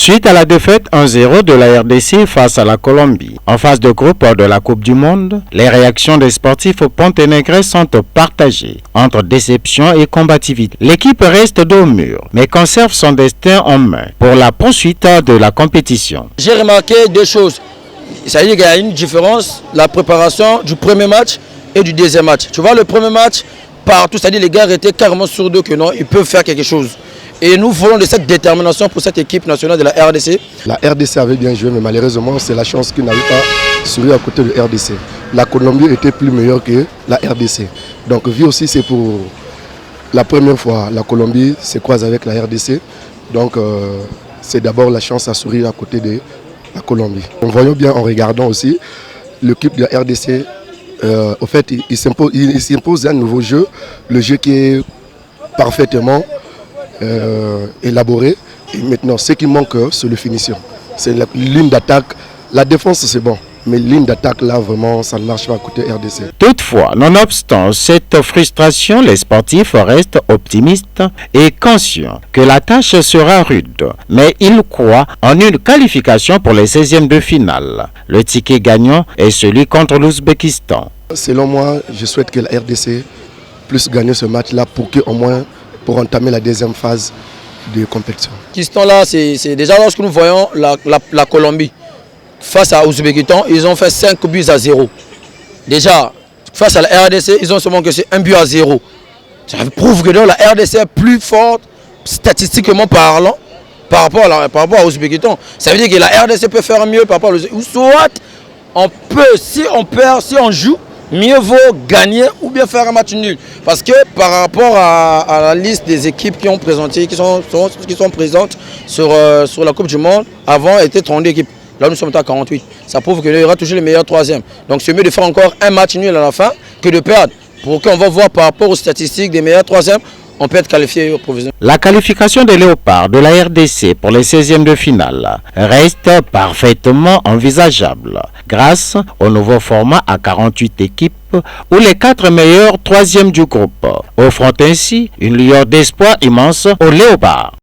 Suite à la défaite 1-0 de la RDC face à la Colombie, en phase de groupe de la Coupe du Monde, les réactions des sportifs ponténégrais sont partagées entre déception et combativité. L'équipe reste dos au mur, mais conserve son destin en main pour la poursuite de la compétition. J'ai remarqué deux choses. C'est-à-dire qu'il y a une différence, la préparation du premier match et du deuxième match. Tu vois, le premier match, partout, c'est-à-dire les gars étaient carrément sûrs d'eux que non, ils peuvent faire quelque chose. Et nous voulons de cette détermination pour cette équipe nationale de la RDC. La RDC avait bien joué, mais malheureusement, c'est la chance qu'ils n'avaient pas souri à côté de RDC. La Colombie était plus meilleure que la RDC. Donc, vu aussi, c'est pour la première fois, la Colombie se croise avec la RDC. Donc, c'est d'abord la chance à sourire à côté de la Colombie. On voyait bien en regardant aussi l'équipe de la RDC. Au fait, il s'impose un nouveau jeu, le jeu qui est parfaitement élaboré. Et maintenant, ce qui manque, c'est le finition. C'est la ligne d'attaque. La défense, c'est bon. Mais ligne d'attaque, là, vraiment, ça ne marche pas à côté RDC. Toutefois, nonobstant cette frustration, les sportifs restent optimistes et conscients que la tâche sera rude. Mais ils croient en une qualification pour les 16e de finale. Le ticket gagnant est celui contre l'Ouzbékistan. Selon moi, je souhaite que la RDC puisse gagner ce match-là au moins pour entamer la deuxième phase de compétition. Là, c'est déjà lorsque nous voyons la Colombie face à l'Ouzbékistan, ils ont fait 5-0. Déjà, face à la RDC, ils ont seulement que c'est 1-0. Ça prouve que donc, la RDC est plus forte, statistiquement parlant, par rapport à l'Ouzbékistan. Ça veut dire que la RDC peut faire mieux par rapport à l'Ouzbékistan. Soit on peut, si on perd, si on joue, mieux vaut gagner ou bien faire un match nul. Parce que par rapport à la liste des équipes qui ont présenté, qui sont présentes sur la Coupe du Monde, avant étaient 32 équipes. Là, nous sommes à 48. Ça prouve qu'il y aura toujours les meilleurs troisièmes. Donc c'est mieux de faire encore un match nul à la fin que de perdre. Pour qu'on va voir par rapport aux statistiques des meilleurs troisièmes, on peut être qualifié au provisoire. La qualification des Léopards de la RDC pour les 16e de finale reste parfaitement envisageable grâce au nouveau format à 48 équipes où les 4 meilleurs 3e du groupe offrent ainsi une lueur d'espoir immense aux Léopards.